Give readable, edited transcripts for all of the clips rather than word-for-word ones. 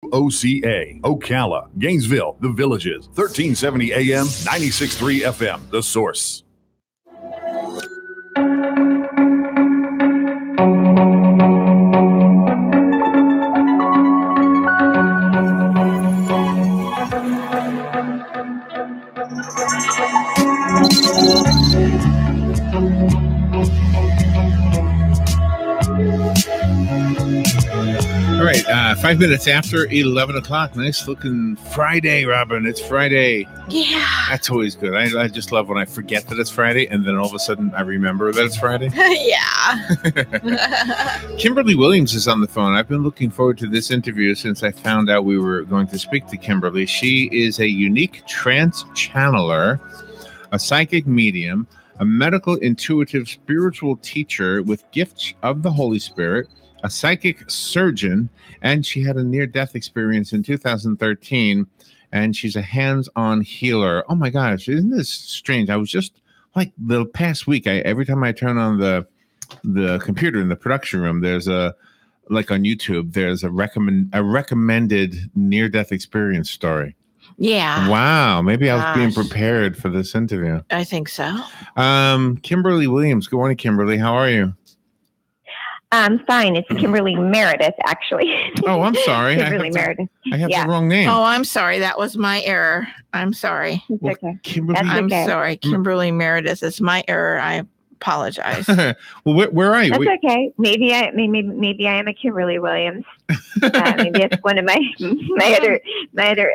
WOCA, Ocala, Gainesville, The Villages, 1370 AM, 96.3 FM, The Source. All right, 5 minutes after 11 o'clock. Nice looking Friday, Robin. It's Friday. Yeah. That's always good. I just love when I forget that it's Friday and then all of a sudden I remember that it's Friday. Yeah. Kimberly Williams is on the phone. I've been looking forward to this interview since I found out we were going to speak to Kimberly. She is a unique trance channeler, a psychic medium, a medical intuitive spiritual teacher with gifts of the Holy Spirit, a psychic surgeon, and she had a near-death experience in 2013, and she's a hands-on healer. Oh my gosh, isn't this strange? I was just like the past week, every time I turn on the computer in the production room, there's on YouTube, there's a recommended near-death experience story. Yeah. Wow. Maybe I was being prepared for this interview. I think so. Kimberly Williams. Good morning, Kimberly. How are you? I'm fine. It's Kimberly Meredith, actually. Oh, I'm sorry. Kimberly Meredith. I have the wrong name. Oh, I'm sorry. That was my error. I'm sorry. It's okay. Kimberly, I'm sorry. Kimberly Meredith is my error. I apologize. Well, where are you? That's okay. Maybe I am a Kimberly Williams. Maybe it's one of my other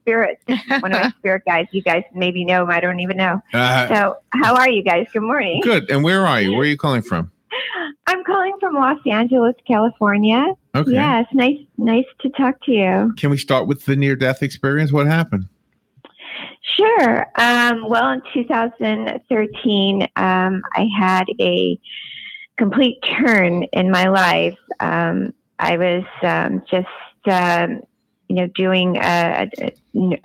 spirits. One of my spirit guys. You guys maybe know. I don't even know. So, how are you guys? Good morning. Good. And where are you? Where are you calling from? I'm calling from Los Angeles, California. Okay. Yeah, it's nice to talk to you. Can we start with the near-death experience? What happened? Sure. Well, in 2013, I had a complete turn in my life. I was doing. I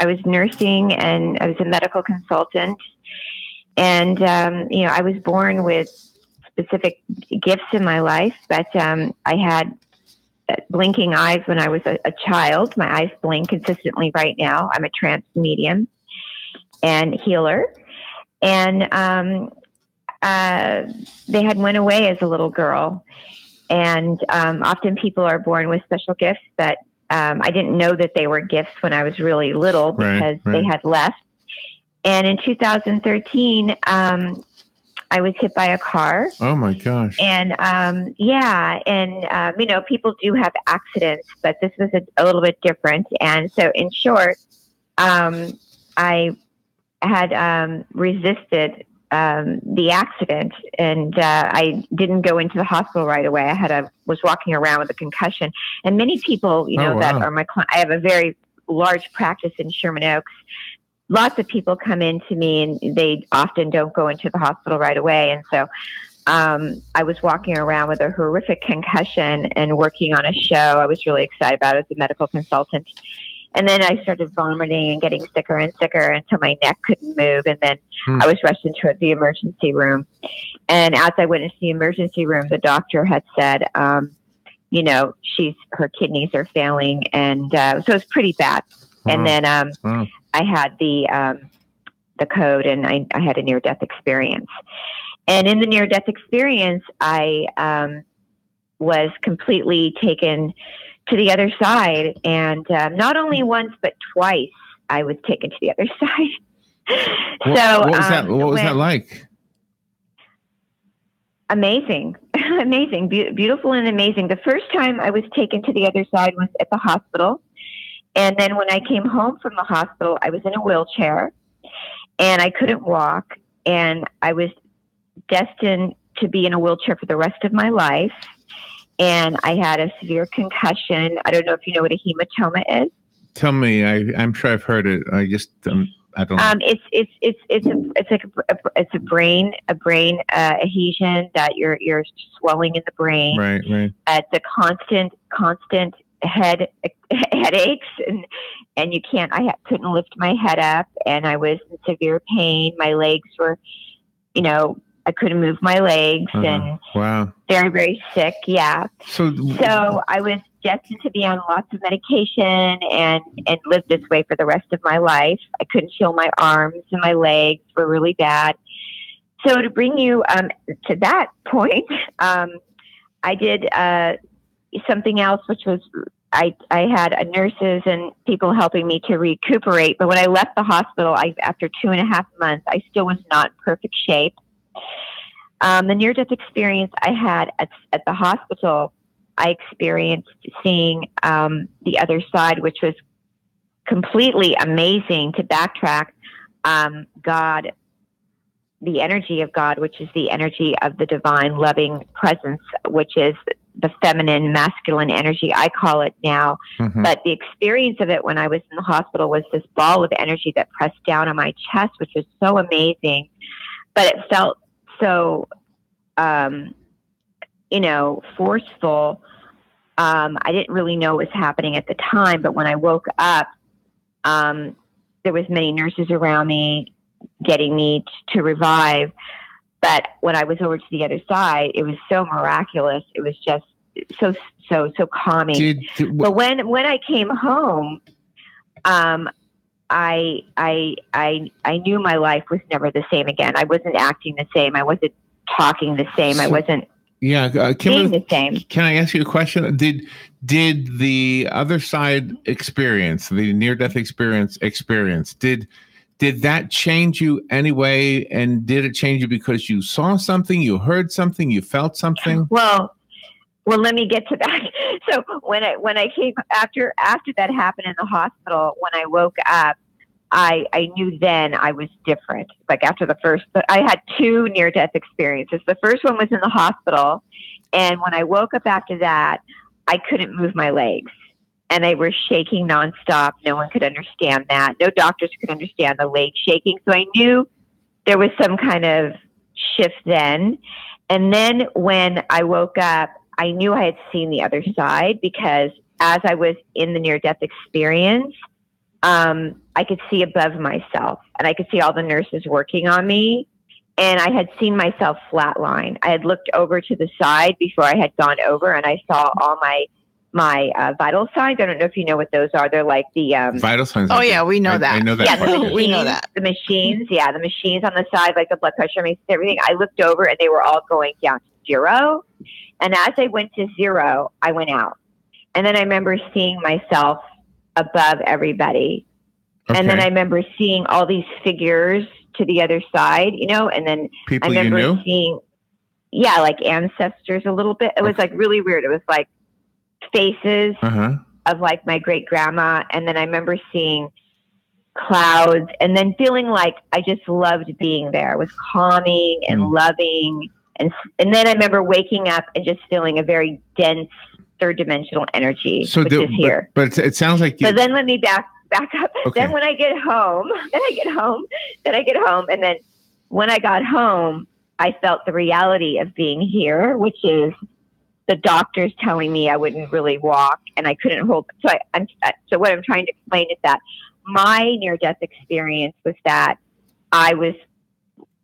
was nursing, and I was a medical consultant, and I was born with specific gifts in my life, but I had blinking eyes when I was a child. My eyes blink consistently right now. I'm a trance medium and healer. And they had went away as a little girl. And often people are born with special gifts, but I didn't know that they were gifts when I was really little because they had left. And in 2013, I was hit by a car. Oh my gosh. And people do have accidents, but this was a little bit different. And so in short, I had resisted the accident, and I didn't go into the hospital right away. Was walking around with a concussion. And many people, that are my clients. I have a very large practice in Sherman Oaks. Lots of people come in to me, and they often don't go into the hospital right away. And so I was walking around with a horrific concussion and working on a show I was really excited about as a medical consultant. And then I started vomiting and getting sicker and sicker until my neck couldn't move. And then I was rushed into the emergency room. And as I went into the emergency room, the doctor had said, her kidneys are failing. And so it's pretty bad. And then I had the code, and I had a near-death experience. And in the near-death experience, I was completely taken to the other side. And not only once, but twice, I was taken to the other side. What was that like? Amazing. Amazing. Beautiful and amazing. The first time I was taken to the other side was at the hospital. And then when I came home from the hospital, I was in a wheelchair and I couldn't walk, and I was destined to be in a wheelchair for the rest of my life. And I had a severe concussion. I don't know if you know what a hematoma is. Tell me. I'm sure I've heard it. I just I don't. It's a brain adhesion that you're swelling in the brain. Right. It's a constant headaches, and you can't. Couldn't lift my head up, and I was in severe pain. My legs were, I couldn't move my legs, and wow, very, very sick. Yeah. So I was destined to be on lots of medication and live this way for the rest of my life. I couldn't feel my arms and my legs were really bad. So to bring you to that point, I did something else, which was I had nurses and people helping me to recuperate. But when I left the hospital, after 2.5 months, I still was not in perfect shape. The near-death experience I had at the hospital, I experienced seeing the other side, which was completely amazing. To backtrack, God, the energy of God, which is the energy of the divine loving presence, which is the feminine, masculine energy, I call it now. Mm-hmm. But the experience of it when I was in the hospital was this ball of energy that pressed down on my chest, which was so amazing. But it felt so, forceful. I didn't really know what was happening at the time, but when I woke up, there was many nurses around me getting me to revive. But when I was over to the other side, it was so miraculous. It was just so calming. But when I came home, I knew my life was never the same again. I wasn't acting the same. I wasn't talking the same. I wasn't being the same. Can I ask you a question? Did the other side experience, the near-death experience, did that change you anyway? And did it change you because you saw something, you heard something, you felt something? Well, let me get to that. So when I came after that happened in the hospital, when I woke up, I knew then I was different. Like after I had 2 near-death experiences. The first one was in the hospital. And when I woke up after that, I couldn't move my legs. And they were shaking nonstop. No one could understand that. No doctors could understand the leg shaking. So I knew there was some kind of shift then. And then when I woke up, I knew I had seen the other side, because as I was in the near-death experience, I could see above myself, and I could see all the nurses working on me, and I had seen myself flatline. I had looked over to the side before I had gone over, and I saw all my vital signs. I don't know if you know what those are. They're like the vital signs. Oh yeah, we know that. I know that. Yeah, we know that. The machines. Yeah, the machines on the side, like the blood pressure, everything. I looked over, and they were all going down to 0. And as I went to 0, I went out. And then I remember seeing myself above everybody. Okay. And then I remember seeing all these figures to the other side, and then people I remember you knew? seeing, like ancestors a little bit. It was like really weird. It was like faces of like my great grandma. And then I remember seeing clouds, and then feeling like I just loved being there. It was calming and loving. And then I remember waking up and just feeling a very dense 3rd-dimensional energy, which is here. But it sounds like So then let me back up. Okay. Then when I get home, and then when I got home, I felt the reality of being here, which is the doctors telling me I wouldn't really walk and I couldn't hold. So what I'm trying to explain is that my near-death experience was that I was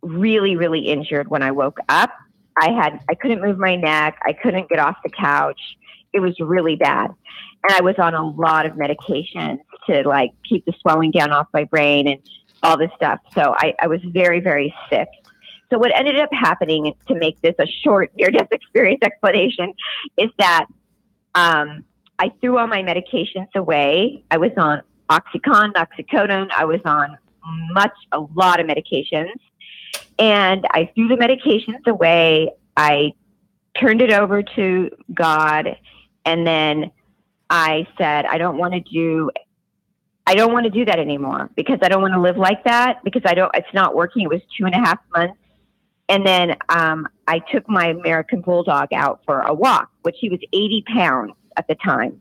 really, really injured when I woke up. I couldn't move my neck. I couldn't get off the couch. It was really bad. And I was on a lot of medications to like keep the swelling down off my brain and all this stuff. So I was very, very sick. So what ended up happening, to make this a short near-death experience explanation, is that I threw all my medications away. I was on oxycodone. I was on a lot of medications. And I threw the medications away. I turned it over to God. And then I said, I don't want to do that anymore, because I don't want to live like that, because it's not working. It was 2.5 months. And then I took my American Bulldog out for a walk, which he was 80 pounds at the time.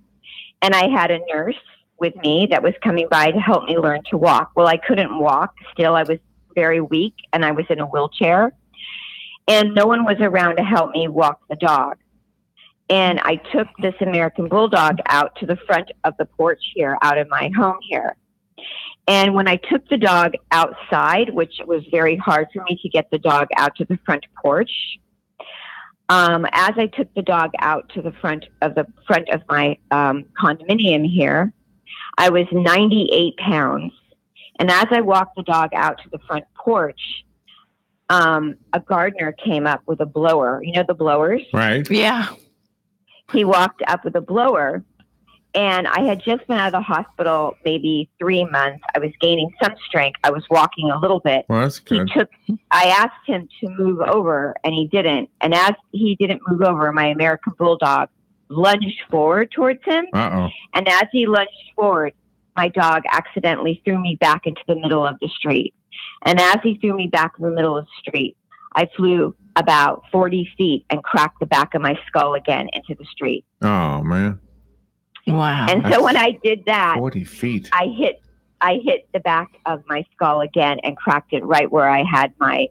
And I had a nurse with me that was coming by to help me learn to walk. Well, I couldn't walk. Still, I was very weak, and I was in a wheelchair, and no one was around to help me walk the dog. And I took this American Bulldog out to the front of the porch here, out of my home here. And when I took the dog outside, which was very hard for me to get the dog out to the front porch, As I took the dog out to the front of my condominium here, I was 98 pounds. And as I walked the dog out to the front porch, a gardener came up with a blower. You know the blowers? Right. Yeah. He walked up with a blower, and I had just been out of the hospital maybe 3 months. I was gaining some strength. I was walking a little bit. Well, that's good. I asked him to move over, and he didn't. And as he didn't move over, my American Bulldog lunged forward towards him. Uh-oh. And as he lunged forward, my dog accidentally threw me back into the middle of the street. And as he threw me back in the middle of the street, I flew about 40 feet and cracked the back of my skull again into the street. Oh, man. Wow. And so when I did that, 40 feet. I hit the back of my skull again and cracked it right where I had my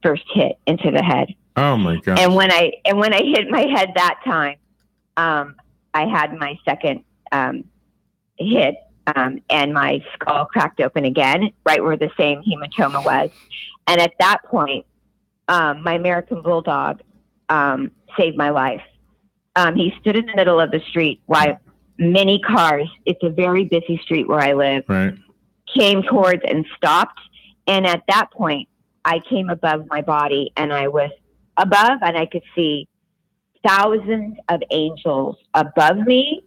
first hit into the head. Oh my God. And when I hit my head that time, I had my second hit, and my skull cracked open again, right where the same hematoma was. And at that point, my American Bulldog saved my life. He stood in the middle of the street while many cars, it's a very busy street where I live, Right. came towards and stopped. And at that point, I came above my body, and I was above, and I could see thousands of angels above me,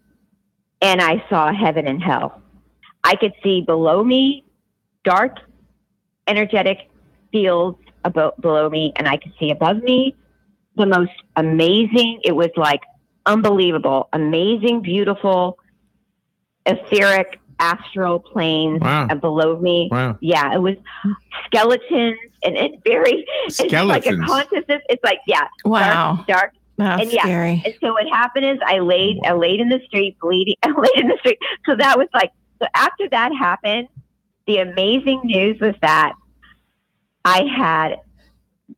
and I saw heaven and hell. I could see below me dark, energetic fields below me, and I could see above me the most amazing, it was like unbelievable, amazing, beautiful, etheric, astral planes below me. Wow. Yeah, it was skeletons, and it's like a consciousness. It's like, yeah, wow, dark. That's scary. And so what happened is I laid in the street bleeding. I laid in the street. So that was like, so after that happened, the amazing news was that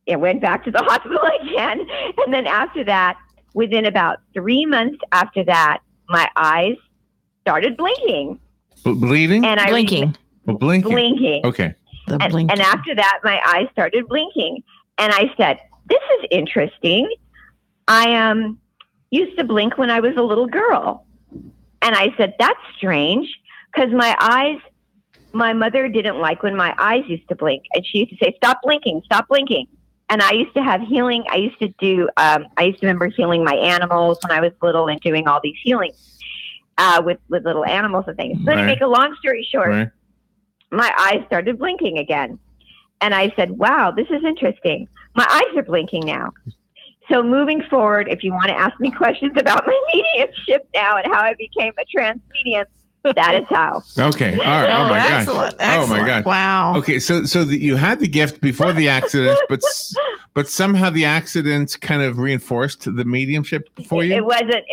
it went back to the hospital again. And then after that, within about 3 months after that, my eyes started blinking. Bleeding? And blinking. Blinking. Okay. And after that, my eyes started blinking. And I said, this is interesting. I used to blink when I was a little girl. And I said, that's strange, because my mother didn't like when my eyes used to blink. And she used to say, stop blinking, stop blinking. And I used to have healing. I used to remember healing my animals when I was little and doing all these healings with little animals and things. So to make a long story short, my eyes started blinking again. And I said, wow, this is interesting. My eyes are blinking now. So moving forward, if you want to ask me questions about my mediumship now and how I became a trance medium, that is how. Okay. All right. Oh my God. Excellent. Oh my God. Wow. Okay. So you had the gift before the accident, but somehow the accident kind of reinforced the mediumship for you? It wasn't.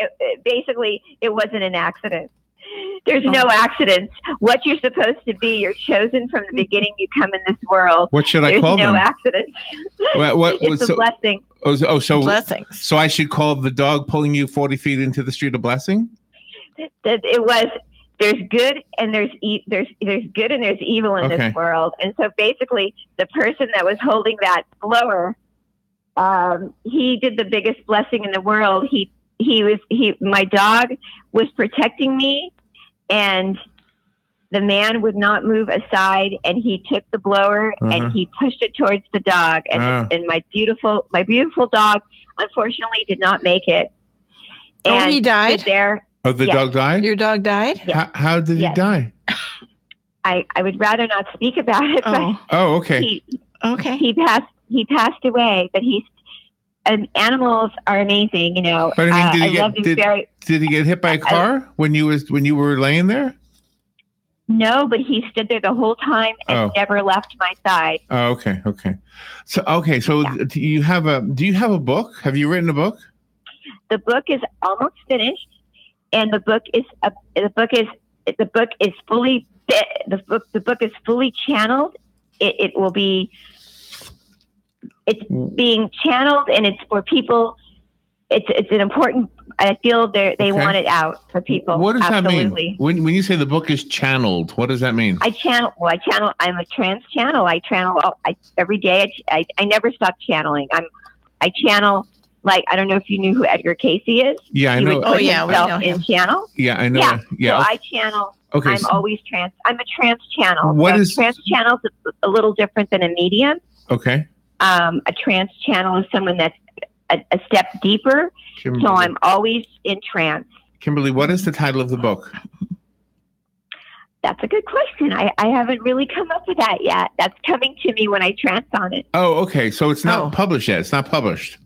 Basically, it wasn't an accident. There's no accidents. What you're supposed to be, you're chosen from the beginning. You come in this world. What should I call them? There's no accidents. It's a blessing. So blessings. So I should call the dog pulling you 40 feet into the street a blessing? It was. There's good and there's good and there's evil in this world. And so basically, the person that was holding that blower, he did the biggest blessing in the world. My dog was protecting me, and the man would not move aside, and he took the blower and he pushed it towards the dog, and my beautiful dog unfortunately did not make it. And he died there. Oh, the dog died? Your dog died? Yes. How did he die? I would rather not speak about it. Okay. He passed away, but animals are amazing, you know. But did he get hit by a car when you were laying there? No, but he stood there the whole time and never left my side. Oh, okay. So do you have a book? Have you written a book? The book is almost finished, and the book is fully channeled. It's being channeled, and it's for people. It's an important. I feel they want it out for people. What does that mean? When you say the book is channeled, what does that mean? I channel. I'm a trance channel. I channel every day. I never stop channeling. I channel Like, I don't know if you knew who Edgar Casey is. Yeah, I He know. would put we himself know him. in channel. Yeah, I know. Yeah. Yeah. So I channel. Okay. I'm always trans. I'm a trans channel. What so is- trans channel? Is a little different than a medium. Okay. A trans channel is someone that's a step deeper. Kimberly, So I'm always in trance. Kimberly, what is the title of the book? That's a good question. I haven't really come up with that yet. That's coming to me when I trance on it. Oh, okay. So it's not Oh. published yet. It's not published.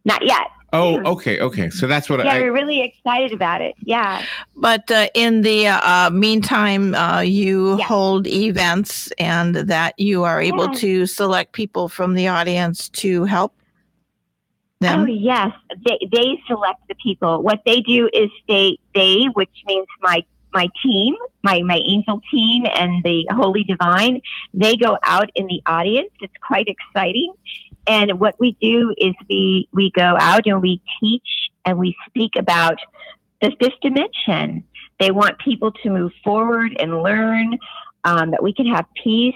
Not yet. Oh, okay. Okay. So that's what Yeah, we're really excited about it. Yeah. But in the meantime, you Yeah. hold events and that you are able Yeah. to select people from the audience to help them. Oh yes, they select the people. What they do is they, which means my team, my angel team, and the Holy Divine, they go out in the audience. It's quite exciting. And what we do is we go out and we teach and we speak about the fifth dimension. They want people to move forward and learn that we can have peace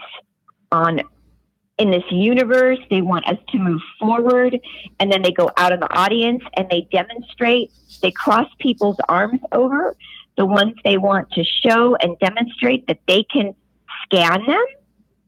in this universe. They want us to move forward, and then they go out in the audience and they demonstrate. They cross people's arms over, the ones they want to show and demonstrate that they can scan them.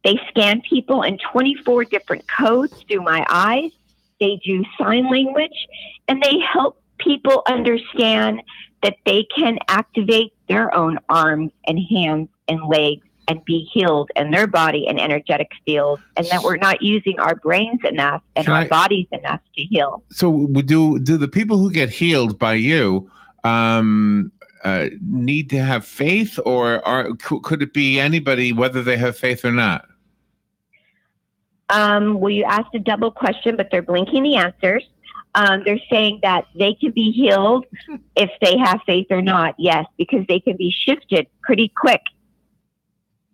They scan people in 24 different codes through my eyes. They do sign language, and they help people understand that they can activate their own arms and hands and legs and be healed in their body and energetic fields, and that we're not using our brains enough and our bodies enough to heal. So do the people who get healed by you need to have faith, or could it be anybody, whether they have faith or not? Well, you asked a double question, but they're blinking the answers. They're saying that they can be healed if they have faith or not. Yes, because they can be shifted pretty quick.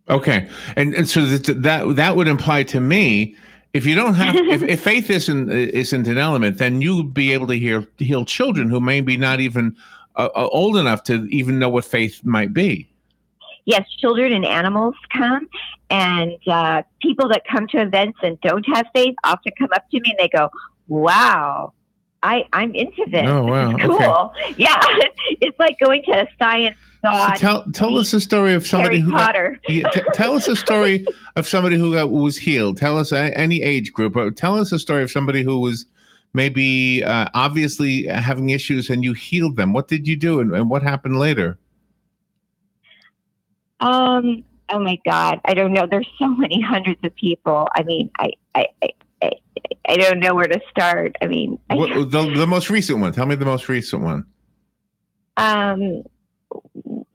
Okay, and so that would imply to me, if you don't have, if faith isn't an element, then you would be able to heal children who may be not even old enough to even know what faith might be. Yes, children and animals come, and people that come to events and don't have faith often come up to me and they go, "Wow, I'm into this. Oh, wow. This is cool." Okay. Yeah, it's like going to a science thought. So tell us a story of somebody Harry Potter. Tell us a story of somebody who was healed. Tell us any age group. Tell us a story of somebody who was maybe obviously having issues and you healed them. What did you do, and what happened later? Oh my God, I don't know. There's so many hundreds of people. I mean, I don't know where to start. I mean, the most recent one. Tell me the most recent one.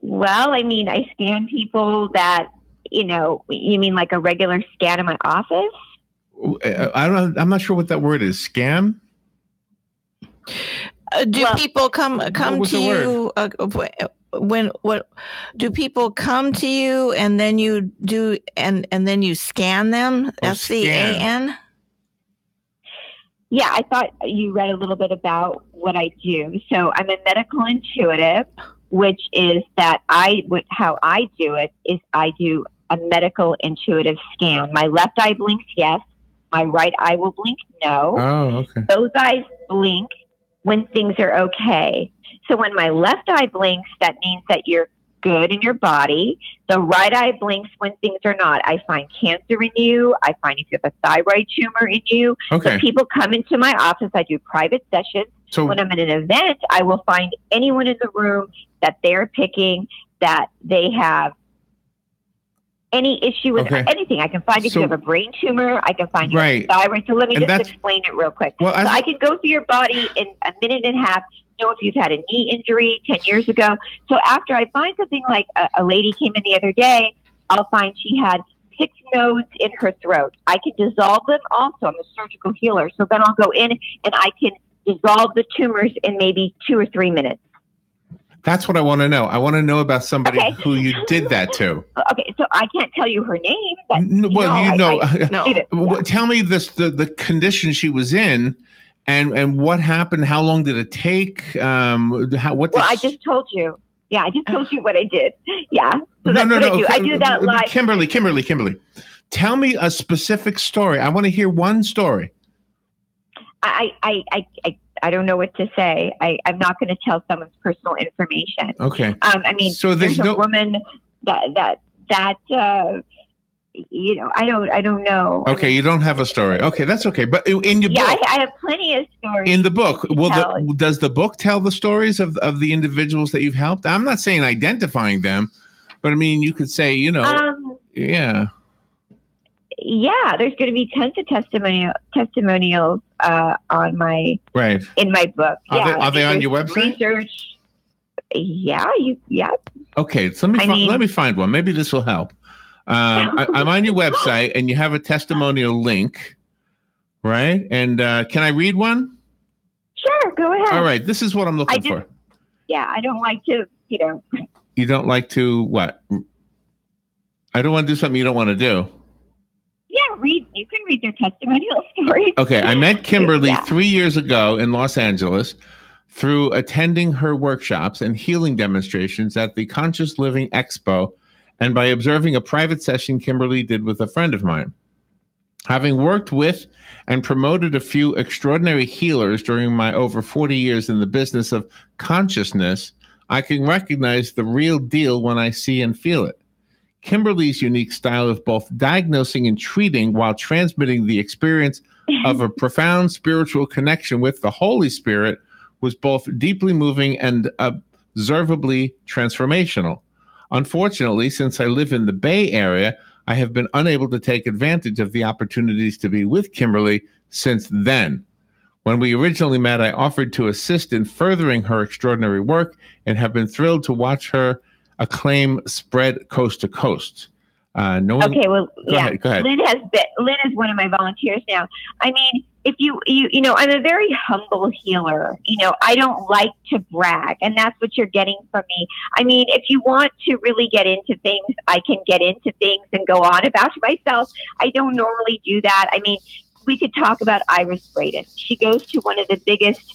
Well, I mean, I scan people that, you mean like a regular scan in my office? I'm not sure what that word is. Scam? Do people come to you do people come to you and then you do and then you scan them? SCAN? Yeah, I thought you read a little bit about what I do. So I'm a medical intuitive, which is that how I do it is I do a medical intuitive scan. My left eye blinks yes, my right eye will blink no. Oh, okay. Those eyes blink when things are okay. So when my left eye blinks, that means that you're good in your body. The right eye blinks when things are not. I find cancer in you. I find if you have a thyroid tumor in you. Okay. So people come into my office. I do private sessions. So when I'm at an event, I will find anyone in the room that they're picking that they have any issue with anything. I can find if you have a brain tumor. I can find you have a thyroid. So let me just explain it real quick. Well, so I can go through your body in a minute and a half, know if you've had a knee injury 10 years ago. So after I find something like a lady came in the other day, I'll find she had 6 nodes in her throat. I can dissolve them also. I'm a surgical healer. So then I'll go in and I can dissolve the tumors in maybe 2 or 3 minutes. That's what I want to know. I want to know about somebody who you did that to. Okay, so I can't tell you her name. But Tell me the condition she was in, and what happened. How long did it take? I just told you. Yeah, I just told you what I did. Yeah. So that's what I do. I do that live. Kimberly. Tell me a specific story. I want to hear one story. I I don't know what to say. I'm not going to tell someone's personal information. Okay. I mean, so there's a woman that you know, I don't know. Okay, I mean, you don't have a story. Okay, that's okay. But in your book, I have plenty of stories. In the book, does the book tell the stories of the individuals that you've helped? I'm not saying identifying them, but I mean, you could say, you know, yeah. Yeah, there's going to be tons of testimonials on my in my book. Are they on your website? Research. Yeah, Okay, so let me find one. Maybe this will help. I'm on your website, and you have a testimonial link, right? And can I read one? Sure, go ahead. All right, this is what I'm looking for. Yeah, I don't like to, you know. You don't like to what? I don't want to do something you don't want to do. Yeah, you can read their testimonial stories. Okay, I met Kimberly 3 years ago in Los Angeles through attending her workshops and healing demonstrations at the Conscious Living Expo, and by observing a private session Kimberly did with a friend of mine. Having worked with and promoted a few extraordinary healers during my over 40 years in the business of consciousness, I can recognize the real deal when I see and feel it. Kimberly's unique style of both diagnosing and treating while transmitting the experience of a profound spiritual connection with the Holy Spirit was both deeply moving and observably transformational. Unfortunately, since I live in the Bay Area, I have been unable to take advantage of the opportunities to be with Kimberly since then. When we originally met, I offered to assist in furthering her extraordinary work and have been thrilled to watch her acclaim spread coast to coast. Okay, well, go ahead. Lynn is one of my volunteers now. I mean, if you know, I'm a very humble healer. You know, I don't like to brag, and that's what you're getting from me. I mean, if you want to really get into things, I can get into things and go on about myself. I don't normally do that. I mean, we could talk about Iris Braden. She goes to one of the biggest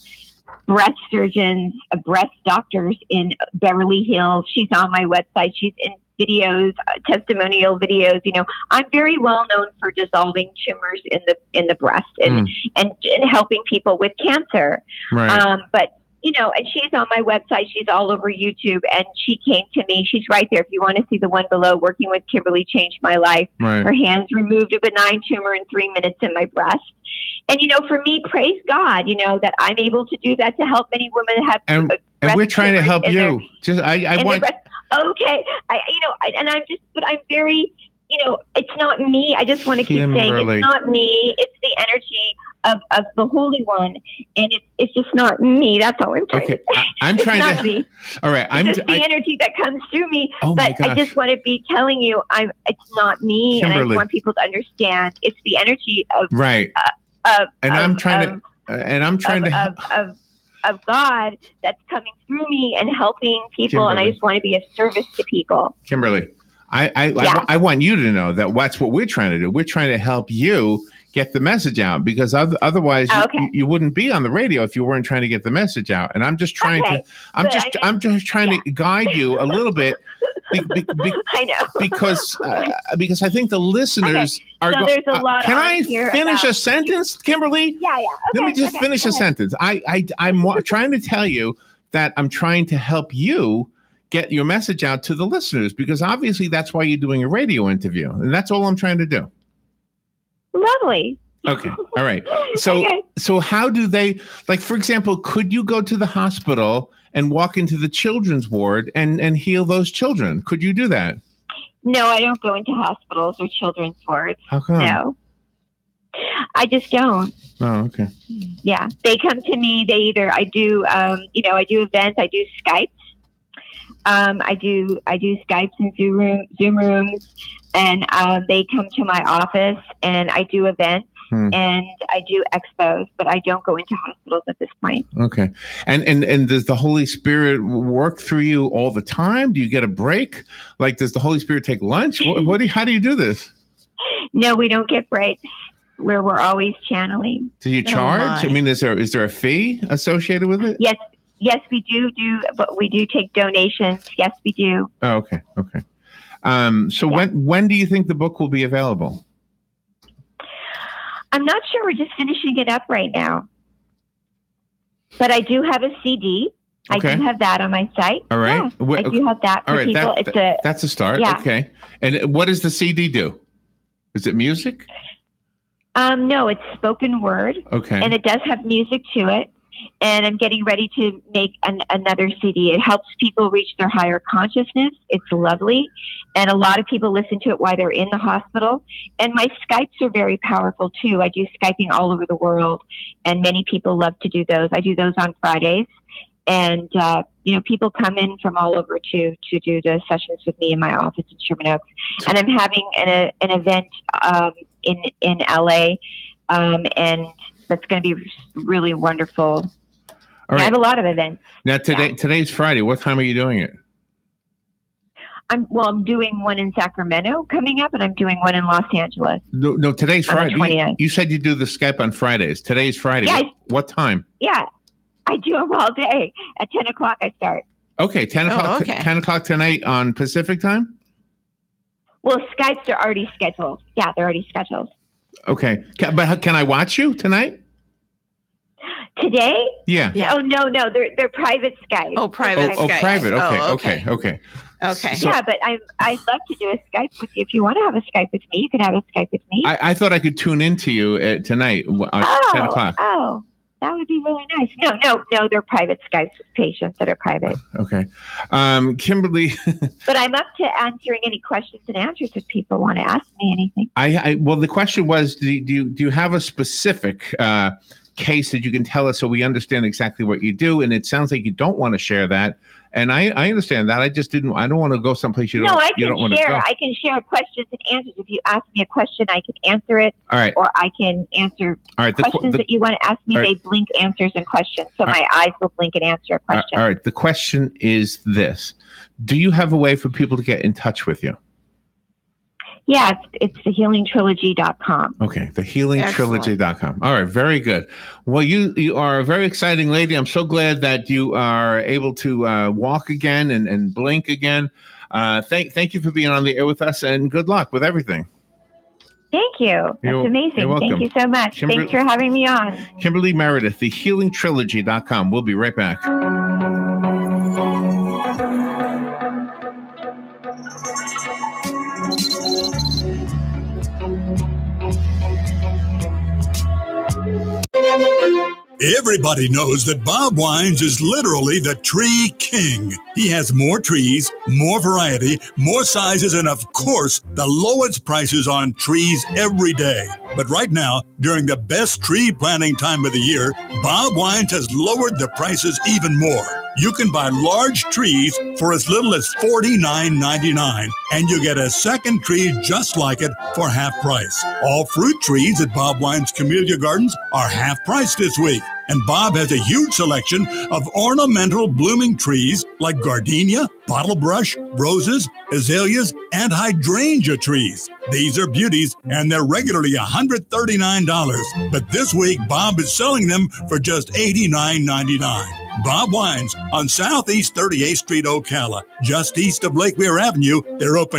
breast surgeons, breast doctors in Beverly Hills. She's on my website. She's in videos, testimonial videos. You know, I'm very well known for dissolving tumors in the breast and helping people with cancer. Right. But you know, and she's on my website. She's all over YouTube, and she came to me. She's right there. If you want to see the one below, working with Kimberly changed my life. Right. Her hands removed a benign tumor in 3 minutes in my breast. And, you know, for me, praise God, you know, that I'm able to do that to help many women have. And we're trying to help you. I want. Okay. But I'm very, you know, it's not me. I just want to keep saying it's not me. It's the energy of the Holy One, and it's just not me. That's all I'm trying to say. I'm trying not to. Me. All right, it's the energy that comes through me. Oh but I just want to be telling you, it's not me, Kimberly. and I want people to understand it's the energy of of God that's coming through me and helping people, Kimberly. And I just want to be of service to people. Kimberly, I want you to know that that's what we're trying to do. We're trying to help you get the message out, because otherwise you wouldn't be on the radio if you weren't trying to get the message out. And I'm just trying I'm just trying to guide you a little bit. I know because I think the listeners are. So there's a lot. Can I finish a sentence, Kimberly? Yeah. Okay, Let me just finish a sentence. I'm trying to tell you that I'm trying to help you get your message out to the listeners, because obviously that's why you're doing a radio interview, and that's all I'm trying to do. Lovely. Okay. All right. So how do they, like, for example, could you go to the hospital and walk into the children's ward and heal those children? Could you do that? No, I don't go into hospitals or children's wards. How come? No. I just don't. Oh, okay. Yeah. They come to me. I do events. I do Skypes. I do Skypes and Zoom rooms, and they come to my office, and I do events, and I do expos, but I don't go into hospitals at this point. Okay. And does the Holy Spirit work through you all the time? Do you get a break? Like, does the Holy Spirit take lunch? How do you do this? No, we don't get breaks. We're always channeling. Do you charge? I mean, is there a fee associated with it? Yes, we do, but we do take donations. Yes, we do. Oh, okay. So when do you think the book will be available? I'm not sure. We're just finishing it up right now. But I do have a CD. Okay. I do have that on my site. All right. Yeah, I do have that for people. That's a start. Yeah. Okay. And what does the CD do? Is it music? No, it's spoken word. Okay. And it does have music to it. And I'm getting ready to make another CD. It helps people reach their higher consciousness. It's lovely. And a lot of people listen to it while they're in the hospital. And my Skypes are very powerful, too. I do Skyping all over the world, and many people love to do those. I do those on Fridays. And, people come in from all over to do the sessions with me in my office in Sherman Oaks. And I'm having an event in LA, and that's going to be really wonderful. All right. I have a lot of events. Now, today's Friday. What time are you doing it? I'm doing one in Sacramento coming up, and I'm doing one in Los Angeles. No, today's Friday. 29th. You said you do the Skype on Fridays. Today's Friday. Yeah, what time? Yeah, I do them all day. At 10 o'clock, I start. Okay, 10 o'clock. Okay. 10 o'clock tonight on Pacific time? Well, Skypes are already scheduled. Yeah, they're already scheduled. Okay, but can I watch you tonight? Today? Yeah. Oh, no, they're private Skype. Oh, private Oh, Skype. private. Okay, Oh, okay. Okay. So- Yeah, but I'd love to do a Skype with you. If you want to have a Skype with me, you can have a Skype with me. I thought I could tune into you tonight on 10 o'clock. Oh, that would be really nice. No, they're private Skype patients that are private. Okay. Kimberly. But I'm up to answering any questions and answers if people want to ask me anything. Well, the question was, do you have a specific case that you can tell us so we understand exactly what you do? And it sounds like you don't want to share that. And I understand that. I don't want to go someplace you don't want to go. I can share questions and answers. If you ask me a question, I can answer it. All right. Or I can answer questions that you want to ask me. Right. They blink answers and questions. So my eyes will blink and answer a question. All right. The question is this. Do you have a way for people to get in touch with you? Yeah, it's thehealingtrilogy.com. Okay, thehealingtrilogy.com. All right, very good. Well, you are a very exciting lady. I'm so glad that you are able to walk again and blink again. Thank you for being on the air with us, and good luck with everything. Thank you. That's amazing. You're welcome. Thank you so much. Thanks for having me on. Kimberly Meredith, thehealingtrilogy.com. We'll be right back. Everybody knows that Bob Wines is literally the tree king. He has more trees, more variety, more sizes, and of course, the lowest prices on trees every day. But right now, during the best tree planting time of the year, Bob Wines has lowered the prices even more. You can buy large trees for as little as $49.99, and you get a second tree just like it for half price. All fruit trees at Bob Wine's Camellia Gardens are half price this week. And Bob has a huge selection of ornamental blooming trees like gardenia, bottlebrush, roses, azaleas, and hydrangea trees. These are beauties, and they're regularly $139. But this week, Bob is selling them for just $89.99. Bob Wines on Southeast 38th Street, Ocala, just east of Lake Weir Avenue. They're open